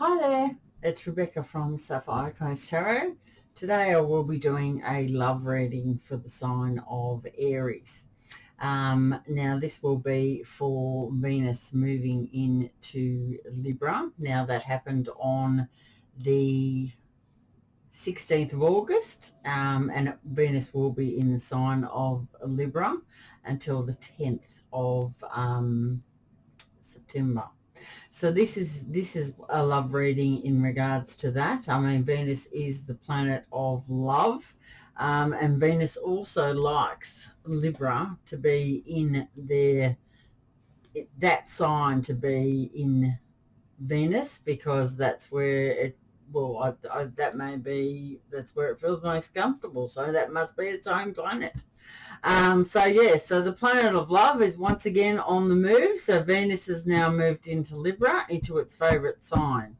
Hi there, it's Rebecca from Sapphire Coast Tarot. Today I will be doing a love reading for the sign of Aries. Now this will be for Venus moving into Libra. Now that happened on the 16th of August, and Venus will be in the sign of Libra until the 10th of September. So this is a love reading in regards to that. I mean, Venus is the planet of love, and Venus also likes Libra to be in that sign to be in Venus, because that's where it, well, that's where it feels most comfortable. So that must be its own planet. So the planet of love is once again on the move. So Venus has now moved into Libra, into its favorite sign.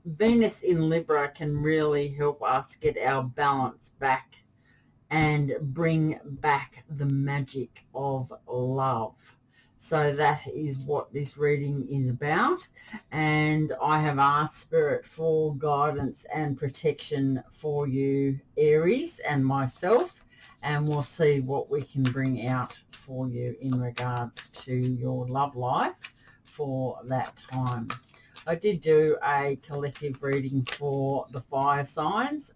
Venus in Libra can really help us get our balance back and bring back the magic of love. So that is what this reading is about, and I have asked Spirit for guidance and protection for you, Aries, and myself, and we'll see what we can bring out for you in regards to your love life for that time. I did do a collective reading for the fire signs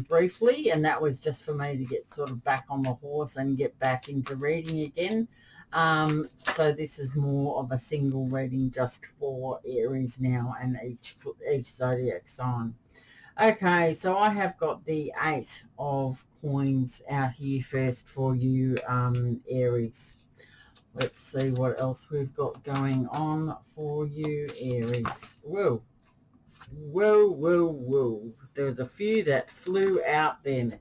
briefly, and that was just for me to get sort of back on the horse and get back into reading again. So this is more of a single reading just for Aries now, and each zodiac sign. Okay, so I have got the 8 of coins out here first for you, Aries. Let's see what else we've got going on for you, Aries. Whoa, whoa, whoa, whoa. There's a few that flew out then.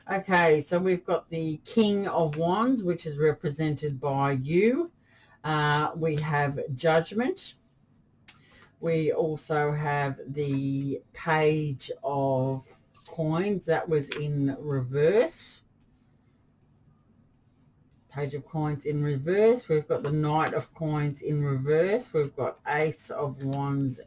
Okay, so we've got the King of Wands, which is represented by you. We have Judgment. We also have the Page of Coins. That was in reverse. Page of Coins in reverse. We've got the Knight of Coins in reverse. We've got Ace of Wands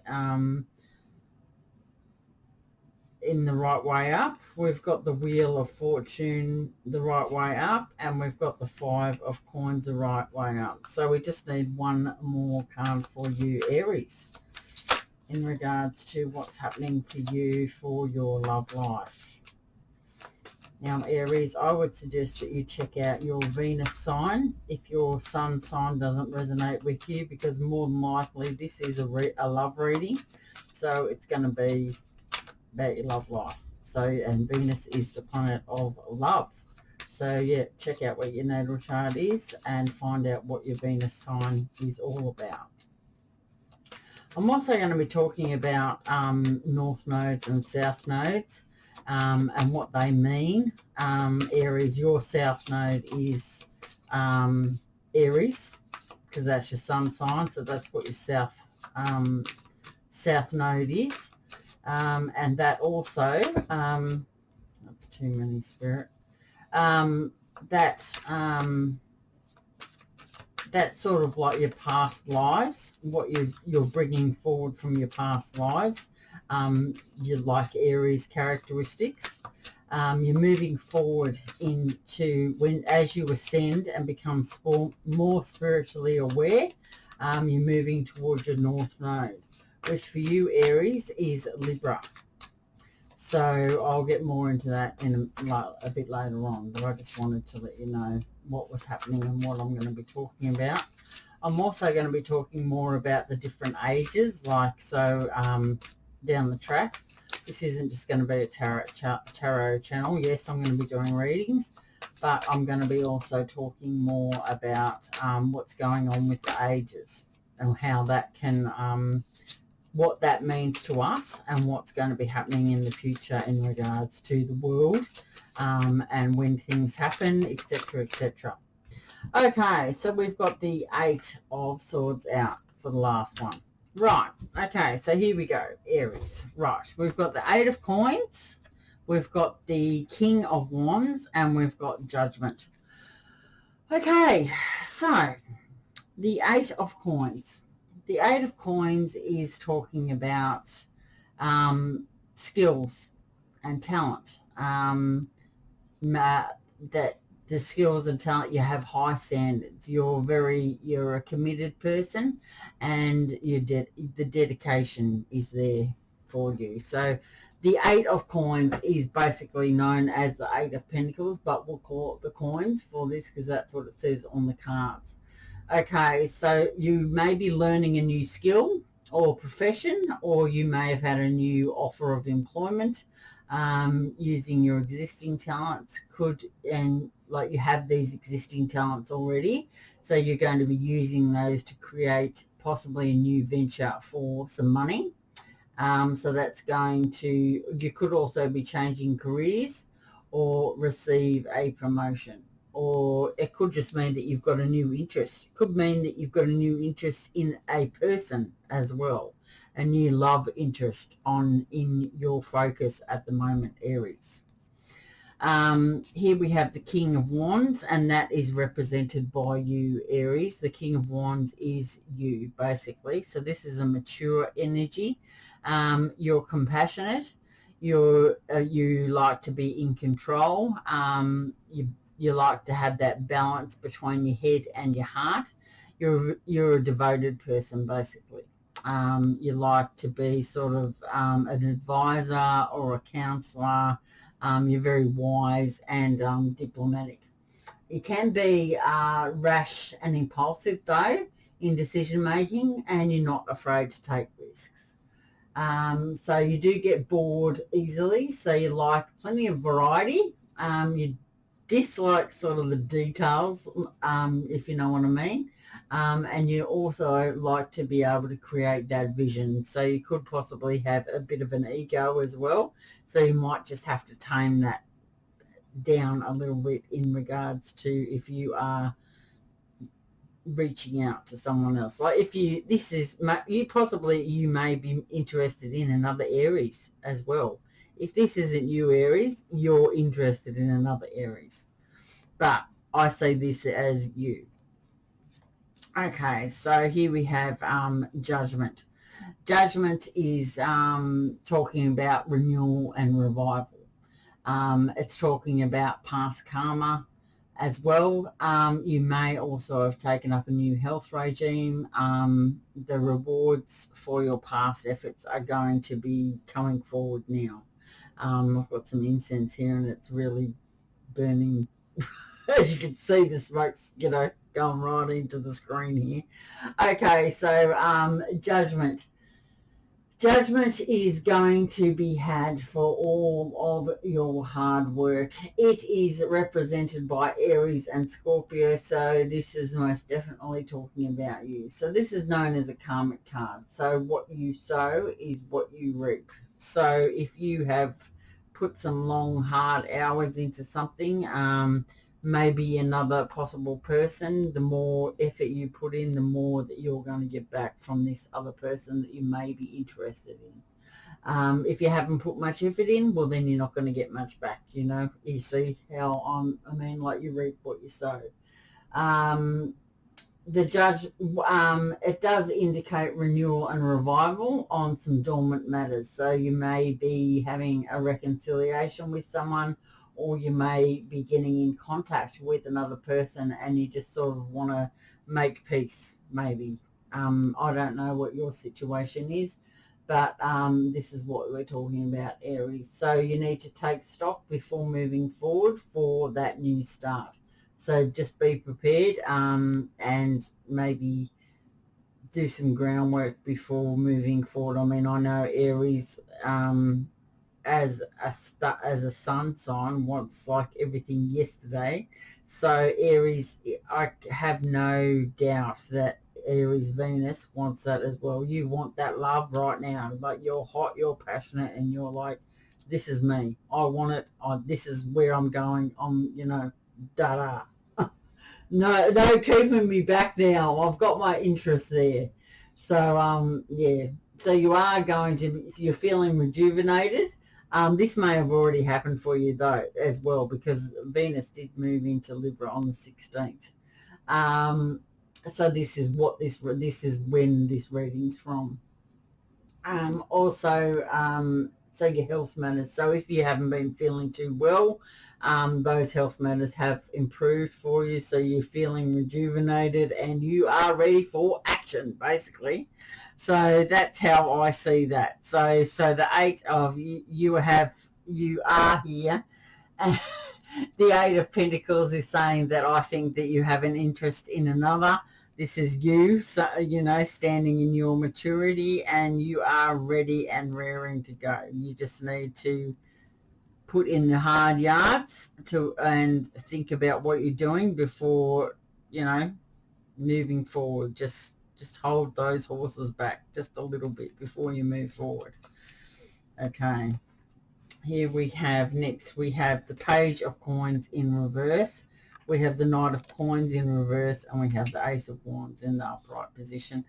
in the right way up. We've got the Wheel of Fortune the right way up, and we've got the 5 of Coins the right way up. So we just need one more card for you, Aries, in regards to what's happening for you for your love life. Now, Aries, I would suggest that you check out your Venus sign if your sun sign doesn't resonate with you, because more than likely this is a love reading. So it's going to be about your love life. So, and Venus is the planet of love. So, yeah, check out what your natal chart is and find out what your Venus sign is all about. I'm also going to be talking about North nodes and South nodes. And what they mean. Aries, your South node is Aries, because that's your sun sign, so that's what your South node is. And that also, that's too many, Spirit, that's sort of like your past lives, what you're bringing forward from your past lives. You like Aries characteristics. You're moving forward into as you ascend and become more spiritually aware. You're moving towards your North node, which for you, Aries, is Libra. So I'll get more into that in a bit later on, but I just wanted to let you know what was happening and what I'm going to be talking about. I'm also going to be talking more about the different ages, down the track. This isn't just going to be a tarot channel. Yes, I'm going to be doing readings, but I'm going to be also talking more about what's going on with the ages and how that can, what that means to us and what's going to be happening in the future in regards to the world, and when things happen, etc., etc. Okay, so we've got the 8 of Swords out for the last one. Right, okay, so here we go, Aries. Right, we've got the 8 of Coins, we've got the King of Wands, and we've got Judgment. Okay, so the 8 of Coins. the Eight of Coins is talking about skills and talent. That the skills and talent, you have high standards. You're a committed person, and the dedication is there for you. So the Eight of Coins is basically known as the Eight of Pentacles, but we'll call it the coins for this because that's what it says on the cards. Okay, so you may be learning a new skill or profession, or you may have had a new offer of employment using your existing talents. Like you have these existing talents already, so you're going to be using those to create possibly a new venture for some money. So that's going to, you could also be changing careers or receive a promotion, or it could just mean that you've got a new interest. It could mean that you've got a new interest in a person as well, a new love interest in your focus at the moment, Aries. Here we have the King of Wands, and that is represented by you, Aries. The King of Wands is you, basically. So this is a mature energy. You're compassionate. You like to be in control. You like to have that balance between your head and your heart. You're a devoted person, basically. You like to be sort of an advisor or a counselor. You're very wise and diplomatic. You can be rash and impulsive, though, in decision making, and you're not afraid to take risks. So you do get bored easily, so you like plenty of variety. You dislike sort of the details, if you know what I mean. And you also like to be able to create that vision. So you could possibly have a bit of an ego as well. So you might just have to tame that down a little bit in regards to if you are reaching out to someone else. Like if you may be interested in another Aries as well. If this isn't you, Aries, you're interested in another Aries. But I see this as you. Okay, so here we have Judgment. Judgment is talking about renewal and revival. It's talking about past karma as well. You may also have taken up a new health regime. The rewards for your past efforts are going to be coming forward now. I've got some incense here and it's really burning. As you can see, the smoke's, going right into the screen here. Okay, so Judgment. Judgment is going to be had for all of your hard work. It is represented by Aries and Scorpio, so this is most definitely talking about you. So this is known as a karmic card. So what you sow is what you reap. So if you have put some long, hard hours into something, maybe another possible person, the more effort you put in, the more that you're going to get back from this other person that you may be interested in. If you haven't put much effort in, well, then you're not going to get much back, You see how like you reap what you sow. The Judge, it does indicate renewal and revival on some dormant matters. So you may be having a reconciliation with someone, or you may be getting in contact with another person and you just sort of want to make peace, maybe. I don't know what your situation is, but this is what we're talking about, Aries. So you need to take stock before moving forward for that new start. So just be prepared and maybe do some groundwork before moving forward. I mean, I know Aries, as a sun sign, wants like everything yesterday. So Aries, I have no doubt that Aries Venus wants that as well. You want that love right now. Like you're hot, you're passionate, and you're like, this is me. I want it. This is where I'm going. Da-da. No keeping me back now. I've got my interest there. So, yeah. So you're feeling rejuvenated. This may have already happened for you, though, as well, because Venus did move into Libra on the 16th. So this is what this is when this reading's from. Also, so your health matters. So if you haven't been feeling too well, those health matters have improved for you. So you're feeling rejuvenated and you are ready for action, basically. So that's how I see that. So the eight of you are here. The Eight of Pentacles is saying that I think that you have an interest in another. This is you, so, standing in your maturity, and you are ready and raring to go. You just need to put in the hard yards and think about what you're doing before, moving forward. Just hold those horses back just a little bit before you move forward. Okay. Here we have the Page of Coins in reverse. We have the Knight of Coins in reverse, and we have the Ace of Wands in the upright position.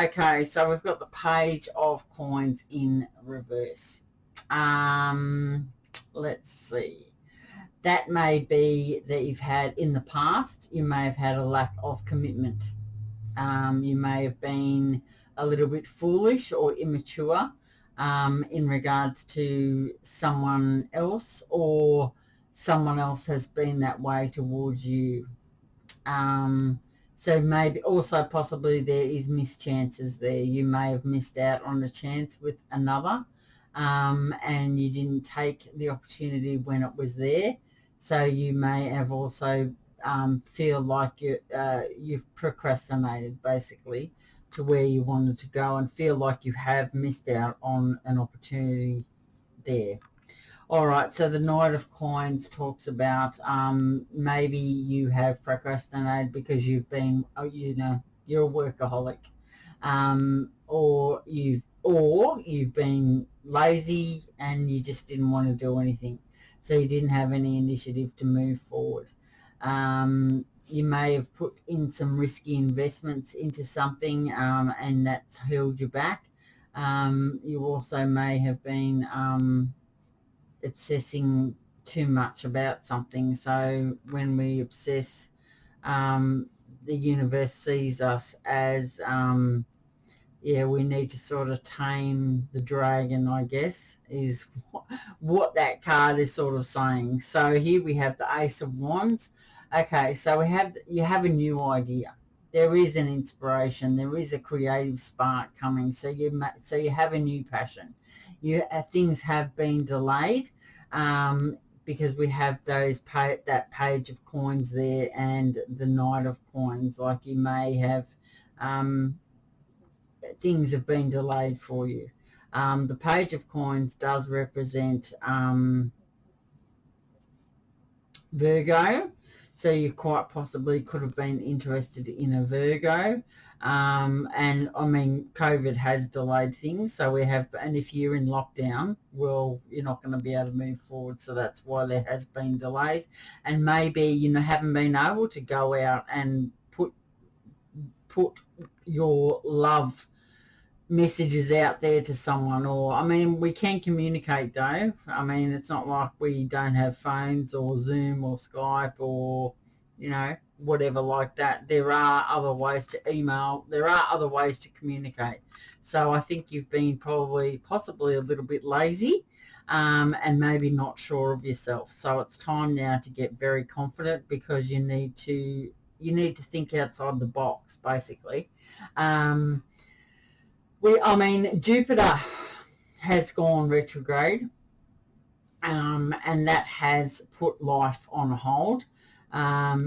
Okay, so we've got the Page of Coins in reverse. Let's see. That may be that you've had in the past, you may have had a lack of commitment. You may have been a little bit foolish or immature in regards to someone else, or someone else has been that way towards you. So maybe also possibly there is mischances there. You may have missed out on a chance with another, and you didn't take the opportunity when it was there. So you may have also feel like you've procrastinated, basically, to where you wanted to go, and feel like you have missed out on an opportunity there. All right, so the Knight of Coins talks about maybe you have procrastinated because you've been, you're a workaholic, or you've been lazy and you just didn't want to do anything, so you didn't have any initiative to move forward. You may have put in some risky investments into something, and that's held you back. You also may have been obsessing too much about something. So when we obsess, the universe sees us as, we need to sort of tame the dragon, I guess, is what that card is sort of saying. So here we have the Ace of Wands. Okay, so you have a new idea. There is an inspiration. There is a creative spark coming. So you have a new passion. Things have been delayed, because we have that Page of Coins there and the Knight of Coins. Like you may have, things have been delayed for you. The Page of Coins does represent Virgo, so you quite possibly could have been interested in a Virgo. And I mean, COVID has delayed things, and if you're in lockdown, well, you're not going to be able to move forward, so that's why there has been delays. And maybe haven't been able to go out and put your love messages out there to someone. Or I mean, we can communicate though. I mean, it's not like we don't have phones or Zoom or Skype or whatever like that. There are other ways to email. There are other ways to communicate. So I think you've been possibly a little bit lazy, and maybe not sure of yourself. So it's time now to get very confident, because you need to think outside the box, basically. Jupiter has gone retrograde, and that has put life on hold.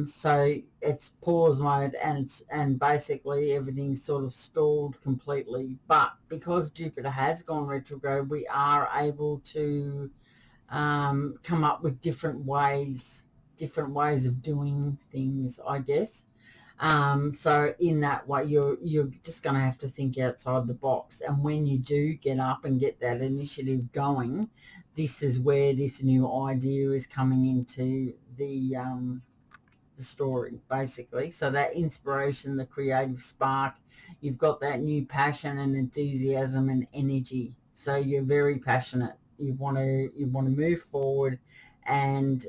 So it's pause mode, and basically everything's sort of stalled completely. But because Jupiter has gone retrograde, we are able to come up with different ways of doing things, I guess. So in that way, you're just going to have to think outside the box. And when you do get up and get that initiative going, this is where this new idea is coming into the story, basically. So that inspiration, the creative spark, you've got that new passion and enthusiasm and energy. So you're very passionate. You want to move forward, and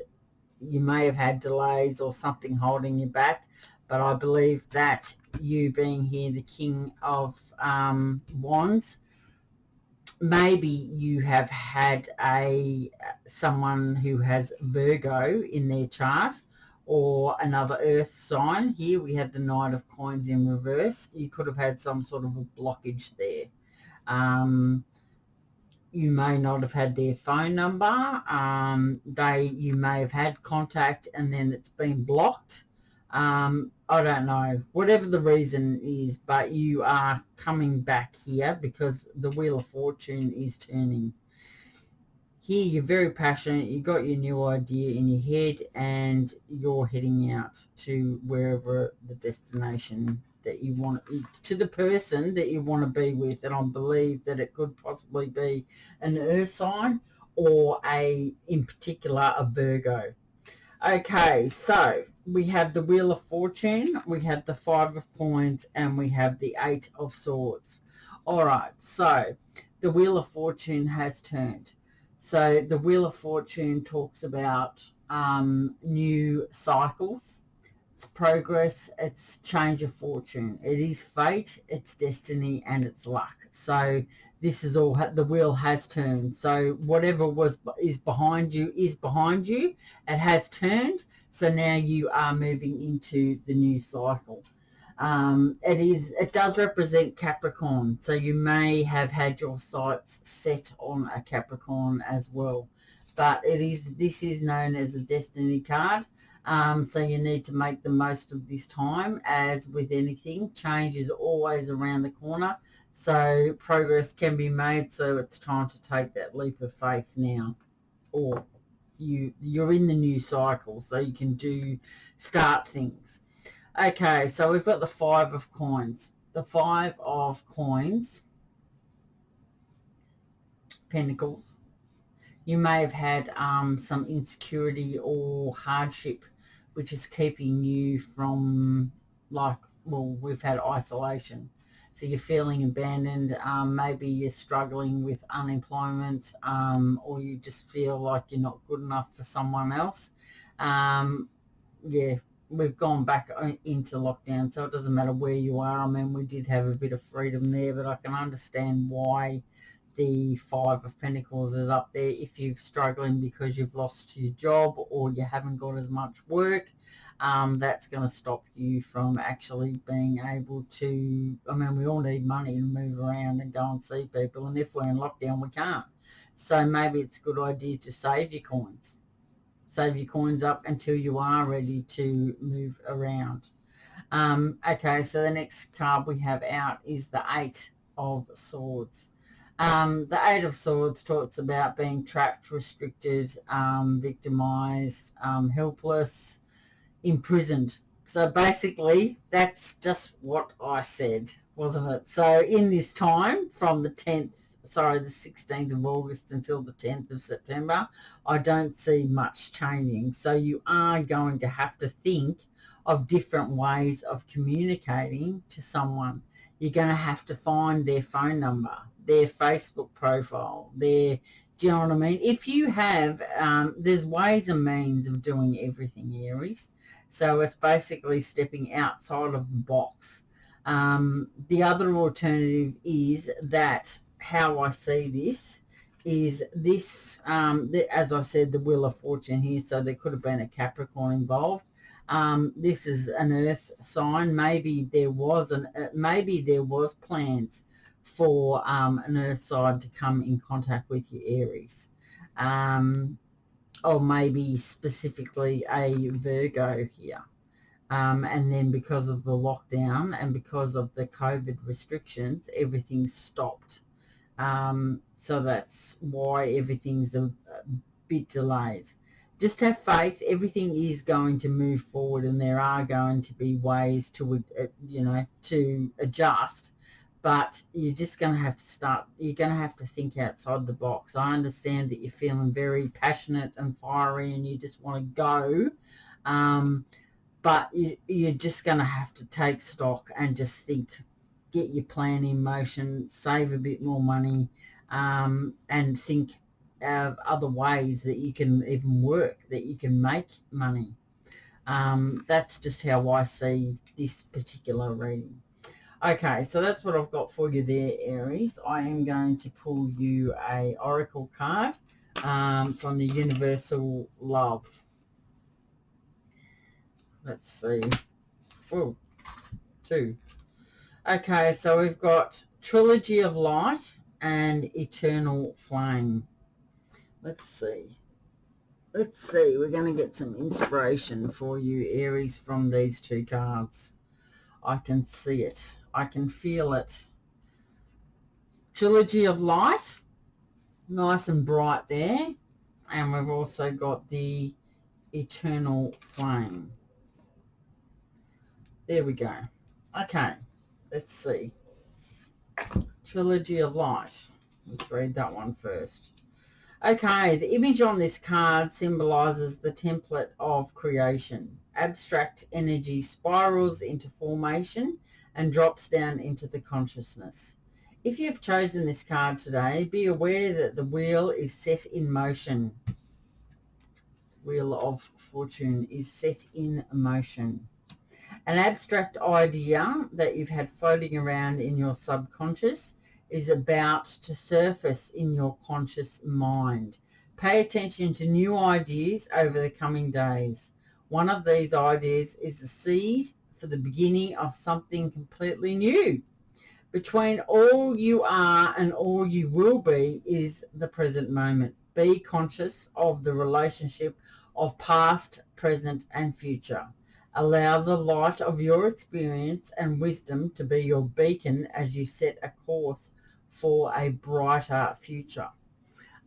you may have had delays or something holding you back, But I believe that you being here, the King of Wands, maybe you have had someone who has Virgo in their chart, or another earth sign. Here we have the Knight of Coins in reverse. You could have had some sort of a blockage there. You may not have had their phone number. You may have had contact and then it's been blocked. I don't know, whatever the reason is, but you are coming back here because the Wheel of Fortune is turning. Here you're very passionate, you got your new idea in your head and you're heading out to wherever the destination that you want, to the person that you want to be with. And I believe that it could possibly be an earth sign or in particular a Virgo. Okay, so we have the Wheel of Fortune, we have the Five of Coins, and we have the Eight of Swords. All right, so the Wheel of Fortune has turned. So the Wheel of Fortune talks about new cycles, it's progress, it's change of fortune. It is fate, it's destiny, and it's luck. So this is all, the wheel has turned. So whatever is behind you is behind you. It has turned. So now you are moving into the new cycle. It does represent Capricorn. So you may have had your sights set on a Capricorn as well. But this is known as a destiny card. So you need to make the most of this time. As with anything, change is always around the corner. So progress can be made. So it's time to take that leap of faith now. Or you're in the new cycle, so you can start things. Okay, so we've got the Five of Coins. The Five of Coins, Pentacles. You may have had some insecurity or hardship, which is keeping you from, we've had isolation. So you're feeling abandoned. Maybe you're struggling with unemployment, or you just feel like you're not good enough for someone else. Yeah, we've gone back into lockdown, so it doesn't matter where you are. I mean, we did have a bit of freedom there, but I can understand why the Five of Pentacles is up there. If you're struggling because you've lost your job or you haven't got as much work, that's going to stop you from actually being able to, I mean, we all need money to move around and go and see people, and if we're in lockdown, we can't. So maybe it's a good idea to save your coins. Save your coins up until you are ready to move around. Okay, so the next card we have out is the Eight of Swords. The Eight of Swords talks about being trapped, restricted, victimized, helpless, imprisoned. So basically, that's just what I said, wasn't it? So in this time, from the 16th of August until the 10th of September, I don't see much changing. So you are going to have to think of different ways of communicating to someone. You're going to have to find their phone number, their Facebook profile, do you know what I mean? If you have, there's ways and means of doing everything, Aries. So it's basically stepping outside of the box. The other alternative is that, how I see this, is this, as I said, the Wheel of Fortune here, so there could have been a Capricorn involved. This is an earth sign. Maybe there was plans for an earth side to come in contact with you, Aries. Or maybe specifically a Virgo here. And then because of the lockdown and because of the COVID restrictions, everything's stopped. So that's why everything's a bit delayed. Just have faith. Everything is going to move forward, and there are going to be ways to, to adjust. But you're just going to have to start. You're going to have to think outside the box. I understand that you're feeling very passionate and fiery, and you just want to go. But you're just going to have to take stock and just think, get your plan in motion, save a bit more money, and think of other ways that you can even work, that you can make money. That's just how I see this particular reading. Okay, so that's what I've got for you there, Aries. I am going to pull you a oracle card from the Universal Love. Let's see. Oh, two. Okay, so we've got Trilogy of Light and Eternal Flame. Let's see. Let's see. We're going to get some inspiration for you, Aries, from these two cards. I can see it. I can feel it. Trilogy of Light, nice and bright there. And we've also got the Eternal Flame. There we go. Okay, let's see. Trilogy of Light. Let's read that one first. Okay, the image on this card symbolizes the template of creation. Abstract energy spirals into formation and drops down into the consciousness. If you've chosen this card today, be aware that the wheel is set in motion. Wheel of Fortune is set in motion. An abstract idea that you've had floating around in your subconscious is about to surface in your conscious mind. Pay attention to new ideas over the coming days. One of these ideas is the seed for the beginning of something completely new. Between all you are and all you will be is the present moment. Be conscious of the relationship of past, present, and future. Allow the light of your experience and wisdom to be your beacon as you set a course for a brighter future.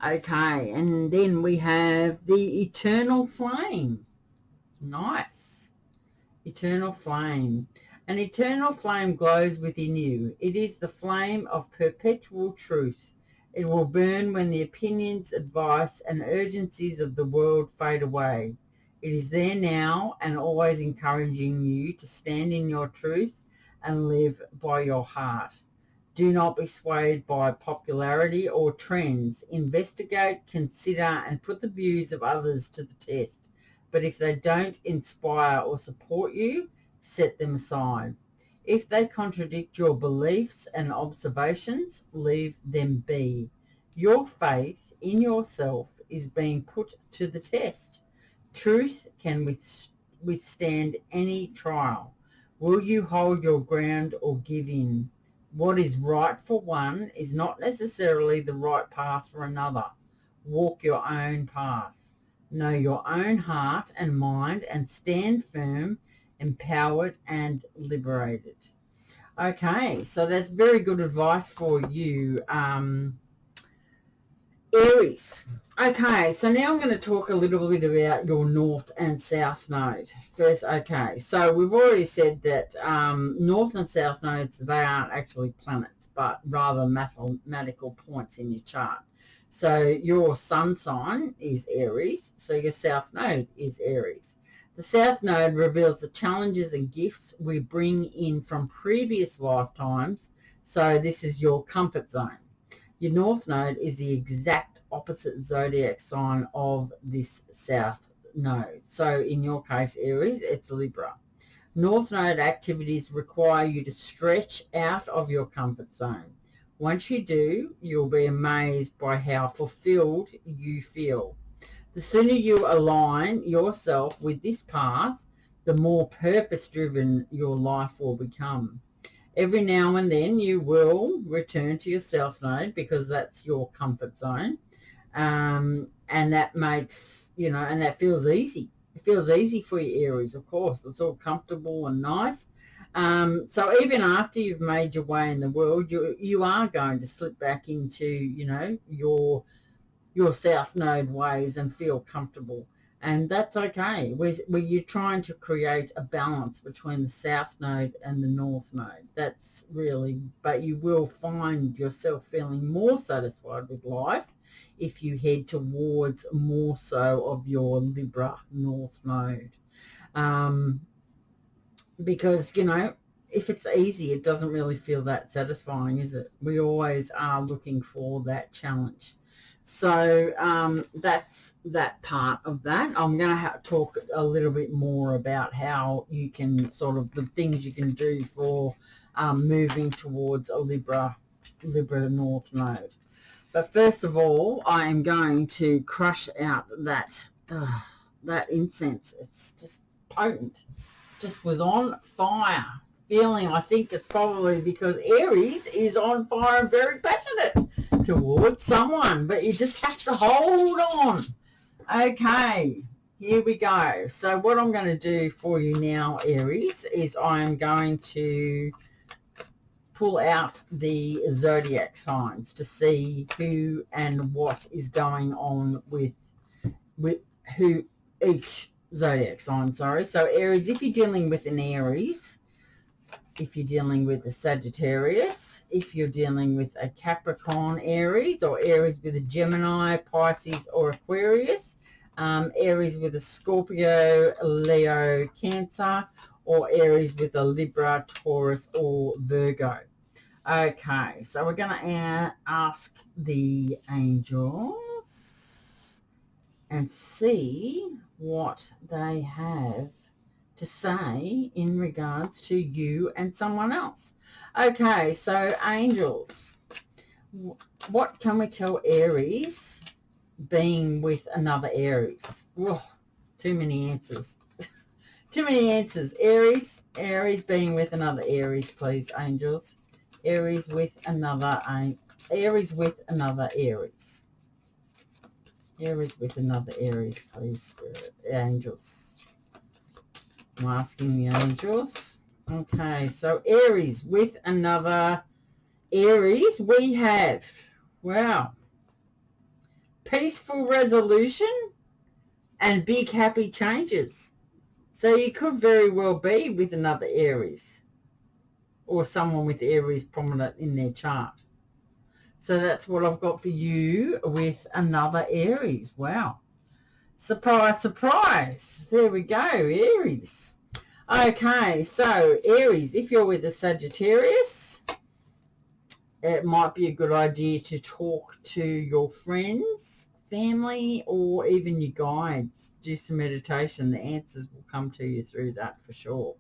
Okay, and then we have the Eternal Flame. Nice. Eternal Flame. An eternal flame glows within you. It is the flame of perpetual truth. It will burn when the opinions, advice, and urgencies of the world fade away. It is there now and always encouraging you to stand in your truth and live by your heart. Do not be swayed by popularity or trends. Investigate, consider, and put the views of others to the test. But if they don't inspire or support you, set them aside. If they contradict your beliefs and observations, leave them be. Your faith in yourself is being put to the test. Truth can withstand any trial. Will you hold your ground or give in? What is right for one is not necessarily the right path for another. Walk your own path. Know your own heart and mind and stand firm, empowered and liberated. Okay, so that's very good advice for you, Aries. Okay, so now I'm going to talk a little bit about your North and South Node. First, okay, so we've already said that North and South Nodes, they aren't actually planets, but rather mathematical points in your chart. So your sun sign is Aries, so your South Node is Aries. The South Node reveals the challenges and gifts we bring in from previous lifetimes, so this is your comfort zone. Your North Node is the exact opposite zodiac sign of this South Node. So in your case, Aries, it's Libra. North Node activities require you to stretch out of your comfort zone. Once you do, you'll be amazed by how fulfilled you feel. The sooner you align yourself with this path, the more purpose-driven your life will become. Every now and then you will return to your South Node because that's your comfort zone. And that makes, and that feels easy. It feels easy for you, Aries, of course. It's all comfortable and nice. So even after you've made your way in the world, you are going to slip back into, your South Node ways and feel comfortable. And that's okay. You're trying to create a balance between the South Node and the North Node. That's really, but you will find yourself feeling more satisfied with life if you head towards more so of your Libra North Node. Because, if it's easy, it doesn't really feel that satisfying, is it? We always are looking for that challenge. So that's that part of that. I'm going to talk a little bit more about how you can sort of the things you can do for moving towards a Libra North Node. But first of all, I am going to crush out that incense. It's just potent. Just was on fire. Feeling, I think it's probably because Aries is on fire and very passionate towards someone, but you just have to hold on. Okay, here we go. So what I'm going to do for you now, Aries, is I'm going to pull out the zodiac signs to see who and what is going on with who each zodiac sign, sorry. So Aries, if you're dealing with an Aries, if you're dealing with a Sagittarius, if you're dealing with a Capricorn Aries, or Aries with a Gemini, Pisces, or Aquarius, Aries with a Scorpio, Leo, Cancer, or Aries with a Libra, Taurus, or Virgo. Okay, so we're going to ask the angels and see what they have to say in regards to you and someone else. Okay, so angels, what can we tell Aries being with another Aries? Whoa, too many answers. Too many answers. Aries being with another Aries, please, angels. Aries with another Aries. Aries with another Aries, please, spirit, angels. I'm asking the angels. Okay, so Aries with another Aries, we have, wow, peaceful resolution and big happy changes. So you could very well be with another Aries or someone with Aries prominent in their chart. So that's what I've got for you with another Aries. Wow. Surprise, surprise. There we go, Aries. Okay, so Aries, if you're with a Sagittarius, it might be a good idea to talk to your friends, family, or even your guides. Do some meditation. The answers will come to you through that for sure.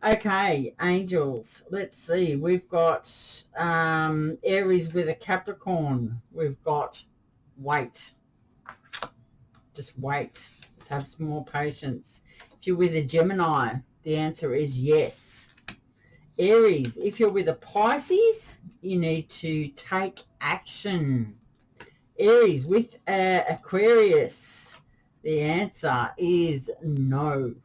Okay, angels, let's see. We've got Aries with a Capricorn. We've got wait. Just wait. Just have some more patience. If you're with a Gemini, the answer is yes. Aries, if you're with a Pisces, you need to take action. Aries with Aquarius, the answer is no.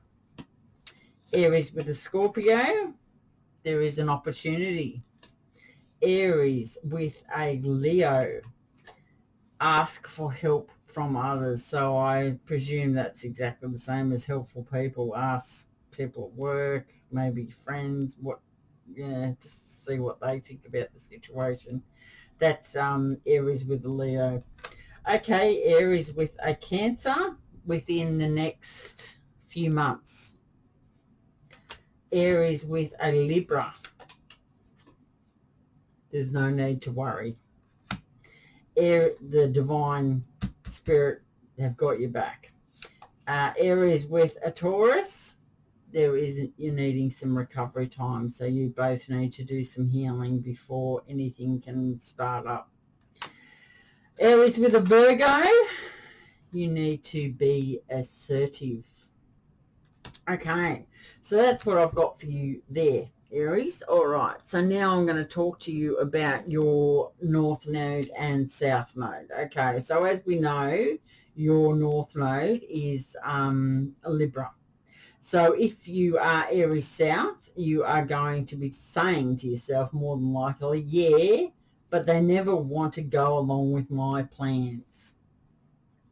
Aries with a Scorpio, there is an opportunity. Aries with a Leo, ask for help from others. So I presume that's exactly the same as helpful people. Ask people at work, maybe friends, just see what they think about the situation. That's Aries with a Leo. Okay, Aries with a Cancer within the next few months. Aries with a Libra, there's no need to worry. The divine spirit have got your back. Aries with a Taurus, you're needing some recovery time, so you both need to do some healing before anything can start up. Aries with a Virgo, you need to be assertive. Okay, so that's what I've got for you there, Aries. All right, so now I'm going to talk to you about your North Node and South Node. Okay, so as we know, your North Node is a Libra. So if you are Aries South, you are going to be saying to yourself more than likely, yeah, but they never want to go along with my plans.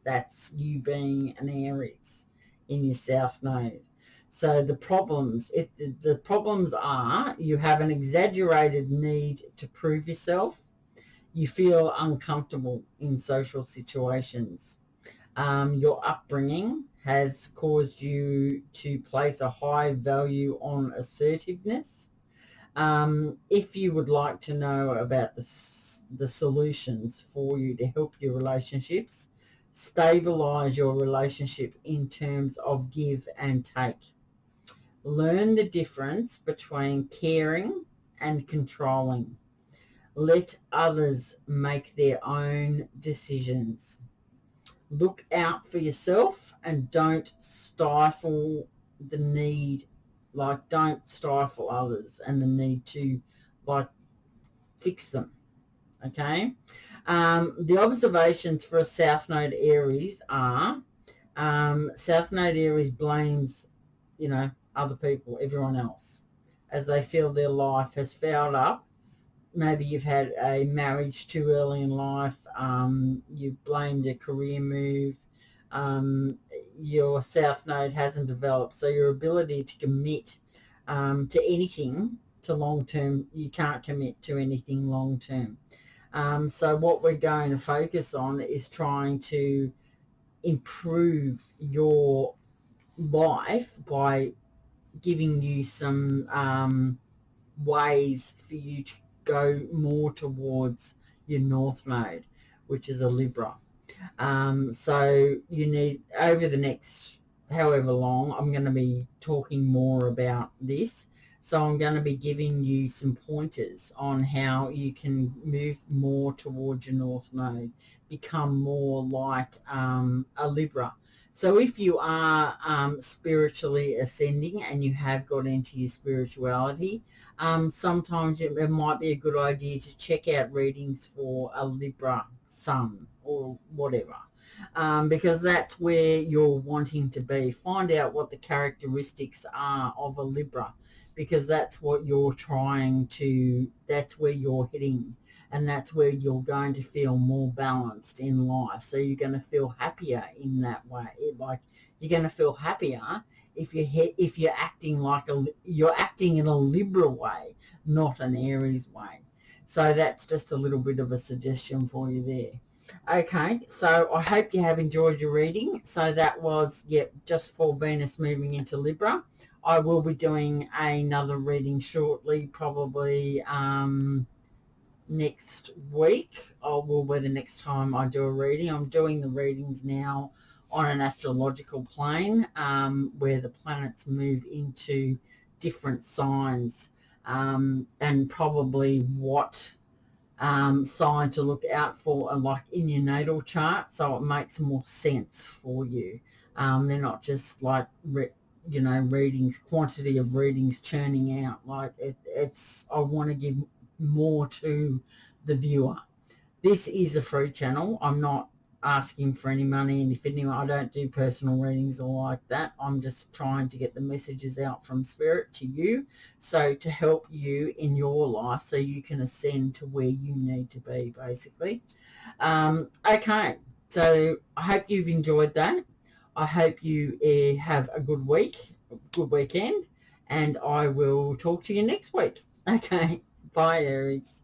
That's you being an Aries in your South Node. So the problems are you have an exaggerated need to prove yourself. You feel uncomfortable in social situations. Your upbringing has caused you to place a high value on assertiveness. If you would like to know about the solutions for you to help your relationships stabilize your relationship in terms of give and take. Learn the difference between caring and controlling. Let others make their own decisions. Look out for yourself and don't stifle the need, like don't stifle others and the need to like fix them. Okay. The observations for a South Node Aries are South Node Aries blames, other people, everyone else, as they feel their life has fouled up. Maybe you've had a marriage too early in life. You've blamed a career move. Your South Node hasn't developed. So your ability to commit to anything to long term, you can't commit to anything long term. So what we're going to focus on is trying to improve your life by giving you some ways for you to go more towards your North Node, which is a Libra. So you need, over the next however long, I'm going to be talking more about this. So I'm going to be giving you some pointers on how you can move more towards your North Node, become more like a Libra. So if you are spiritually ascending and you have got into your spirituality, sometimes it might be a good idea to check out readings for a Libra sun or whatever, because that's where you're wanting to be. Find out what the characteristics are of a Libra, because that's what you're that's where you're heading, and that's where you're going to feel more balanced in life. So you're going to feel happier in that way. Like you're going to feel happier if you're acting you're acting in a Libra way, not an Aries way. So that's just a little bit of a suggestion for you there. Okay, so I hope you have enjoyed your reading. So that was, just for Venus moving into Libra. I will be doing another reading shortly, probably next week. Will be the next time I do a reading. I'm doing the readings now on an astrological plane, where the planets move into different signs, and probably what sign to look out for, like in your natal chart, so it makes more sense for you. They're not just like readings, quantity of readings churning out. Like I want to give more to the viewer. This is a free channel. I'm not asking for any money, and if anyone, I don't do personal readings or like that. I'm just trying to get the messages out from Spirit to you, so to help you in your life so you can ascend to where you need to be, basically. Okay, so I hope you've enjoyed that. I hope you have a good weekend, and I will talk to you next week. Okay, bye Aries.